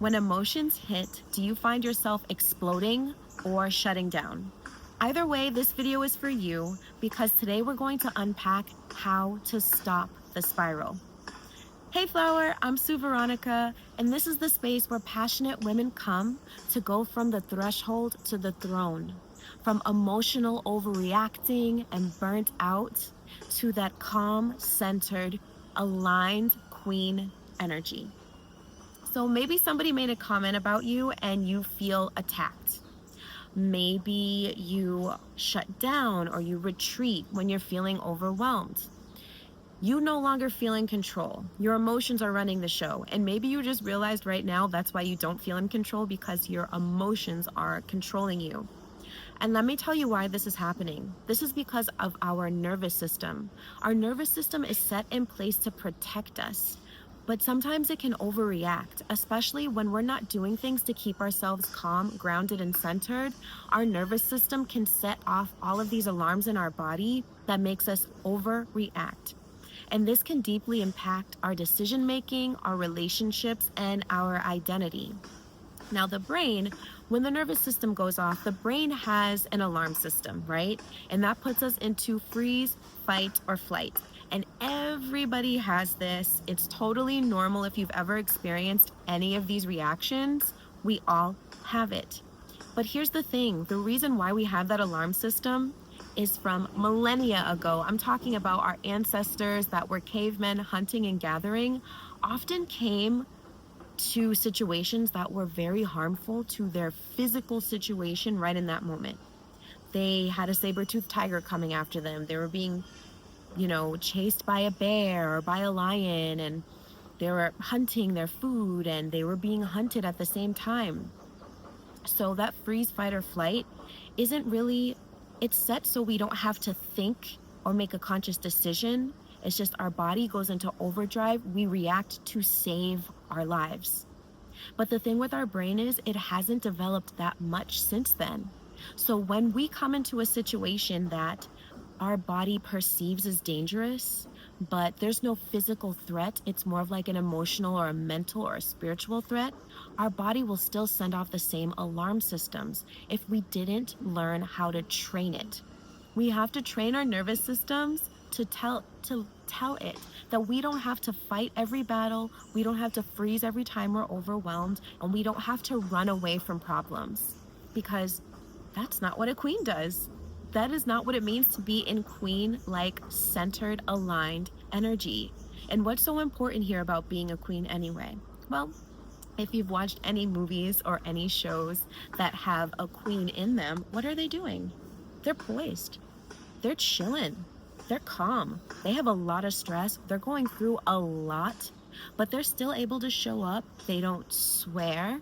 When emotions hit, do you find yourself exploding or shutting down? Either way, this video is for you because today we're going to unpack how to stop the spiral. Hey Flower, I'm Sue Veronica, and this is the space where passionate women come to go from the threshold to the throne, from emotional overreacting and burnt out to that calm, centered, aligned queen energy. So maybe somebody made a comment about you and you feel attacked. Maybe you shut down or you retreat when you're feeling overwhelmed. You no longer feel in control. Your emotions are running the show. And maybe you just realized right now that's why you don't feel in control, because your emotions are controlling you. And let me tell you why this is happening. This is because of our nervous system. Our nervous system is set in place to protect us. But sometimes it can overreact, especially when we're not doing things to keep ourselves calm, grounded, and centered. Our nervous system can set off all of these alarms in our body that makes us overreact. And this can deeply impact our decision-making, our relationships, and our identity. Now, the brain, when the nervous system goes off, the brain has an alarm system, right? And that puts us into freeze, fight, or flight. And everybody has this. It's totally normal if you've ever experienced any of these reactions. We all have it. But here's the thing. The reason why we have that alarm system is from millennia ago. I'm talking about our ancestors that were cavemen hunting and gathering, often came to situations that were very harmful to their physical situation right in that moment. They had a saber-toothed tiger coming after them. They were being, chased by a bear or by a lion, and they were hunting their food and they were being hunted at the same time. So that freeze, fight, or flight isn't really, it's set so we don't have to think or make a conscious decision. It's just our body goes into overdrive. We react to save our lives. But the thing with our brain is it hasn't developed that much since then. So when we come into a situation that our body perceives as dangerous, but there's no physical threat, it's more of like an emotional or a mental or a spiritual threat, our body will still send off the same alarm systems if we didn't learn how to train it. We have to train our nervous systems to tell it that we don't have to fight every battle, we don't have to freeze every time we're overwhelmed, and we don't have to run away from problems, because that's not what a queen does. That is not what it means to be in queen-like, centered, aligned energy. And what's so important here about being a queen anyway? Well, if you've watched any movies or any shows that have a queen in them, what are they doing? They're poised. They're chilling. They're calm. They have a lot of stress. They're going through a lot, but they're still able to show up. They don't swear.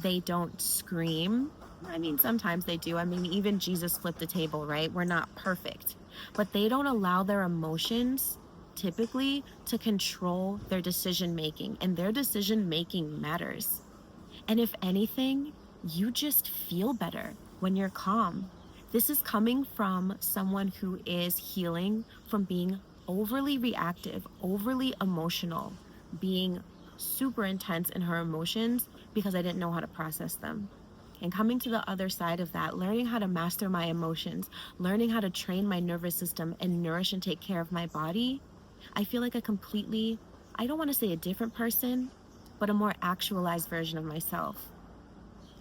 They don't scream. I mean, sometimes they do. I mean, even Jesus flipped the table, right? We're not perfect, but they don't allow their emotions typically to control their decision-making, and their decision-making matters. And if anything, you just feel better when you're calm. This is coming from someone who is healing from being overly reactive, overly emotional, being super intense in her emotions because I didn't know how to process them. And coming to the other side of that, learning how to master my emotions, learning how to train my nervous system and nourish and take care of my body, I feel like a completely, I don't want to say a different person, but a more actualized version of myself.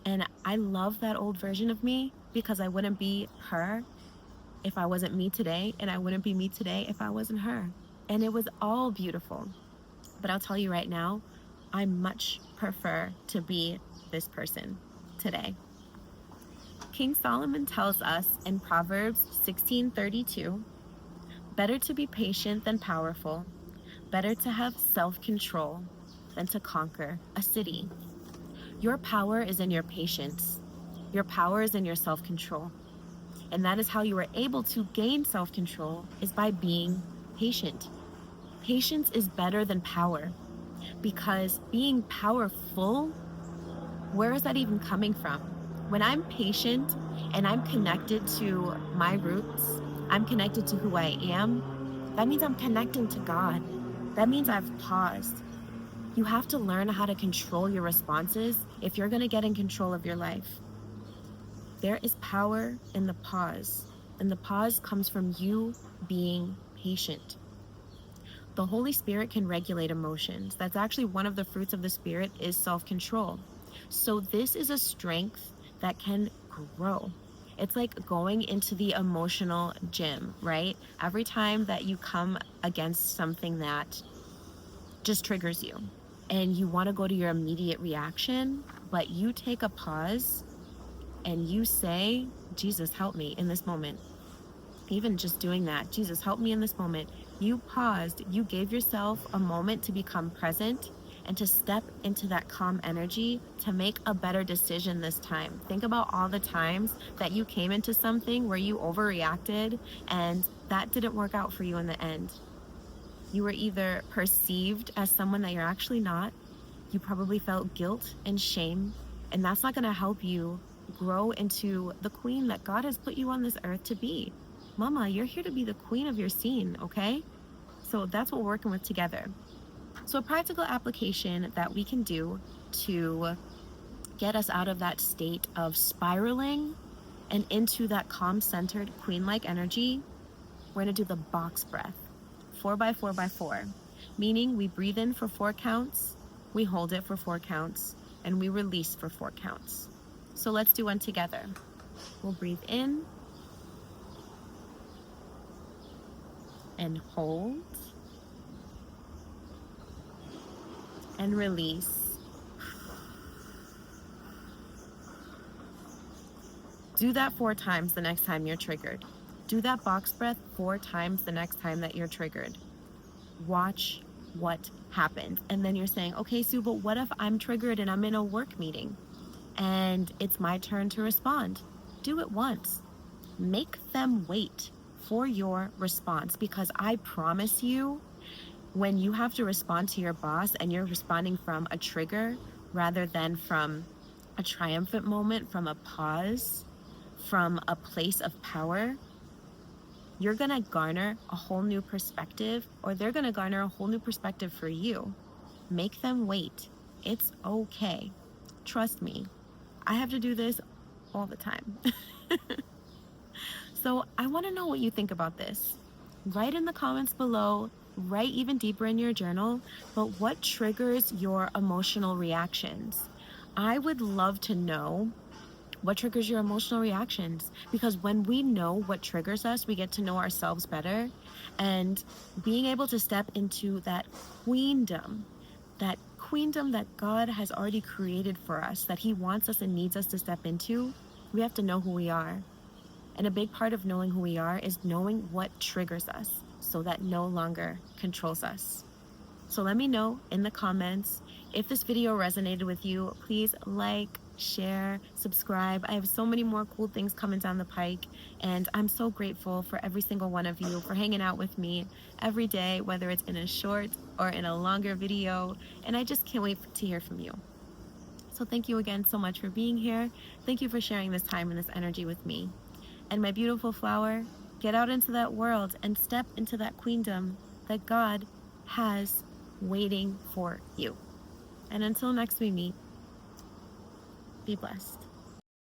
And I love that old version of me because I wouldn't be her if I wasn't me today, and I wouldn't be me today if I wasn't her. And it was all beautiful. But I'll tell you right now, I much prefer to be this person today. King Solomon tells us in Proverbs 16:32, better to be patient than powerful, better to have self-control than to conquer a city. Your power is in your patience. Your power is in your self-control. And that is how you are able to gain self-control, is by being patient. Patience is better than power, because being powerful, where is that even coming from? When I'm patient and I'm connected to my roots, I'm connected to who I am, that means I'm connecting to God. That means I've paused. You have to learn how to control your responses if you're going to get in control of your life. There is power in the pause, and the pause comes from you being patient. The Holy Spirit can regulate emotions. That's actually one of the fruits of the Spirit, is self-control. So this is a strength that can grow. It's like going into the emotional gym, right? Every time that you come against something that just triggers you and you want to go to your immediate reaction, but you take a pause and you say, Jesus, help me in this moment. Even just doing that, Jesus, help me in this moment. You paused, you gave yourself a moment to become present and to step into that calm energy to make a better decision this time. Think about all the times that you came into something where you overreacted and that didn't work out for you in the end. You were either perceived as someone that you're actually not. You probably felt guilt and shame, and that's not going to help you grow into the queen that God has put you on this earth to be. Mama, you're here to be the queen of your scene, okay? So that's what we're working with together. So a practical application that we can do to get us out of that state of spiraling and into that calm-centered queen-like energy, we're going to do the box breath, 4 by 4 by 4, meaning we breathe in for 4 counts, we hold it for 4 counts, and we release for 4 counts. So let's do one together. We'll breathe in and hold and release. Do that 4 times the next time you're triggered. Do that box breath 4 times the next time that you're triggered. Watch what happens. And then you're saying, okay, Sue, but what if I'm triggered and I'm in a work meeting and it's my turn to respond? Do it once. Make them wait for your response, because I promise you, when you have to respond to your boss and you're responding from a trigger rather than from a triumphant moment, from a pause, from a place of power, you're going to garner a whole new perspective, or they're going to garner a whole new perspective for you. Make them wait. It's okay. Trust me. I have to do this all the time. So I want to know what you think about this. Write in the comments below, write even deeper in your journal, but what triggers your emotional reactions? I would love to know what triggers your emotional reactions, because when we know what triggers us, we get to know ourselves better, and being able to step into that queendom that God has already created for us, that He wants us and needs us to step into, we have to know who we are. And a big part of knowing who we are is knowing what triggers us, so that no longer controls us. So let me know in the comments. If this video resonated with you, please like, share, subscribe. I have so many more cool things coming down the pike, and I'm so grateful for every single one of you for hanging out with me every day, whether it's in a short or in a longer video, and I just can't wait to hear from you. So thank you again so much for being here. Thank you for sharing this time and this energy with me. And my beautiful flower, get out into that world and step into that queendom that God has waiting for you. And until next we meet, be blessed.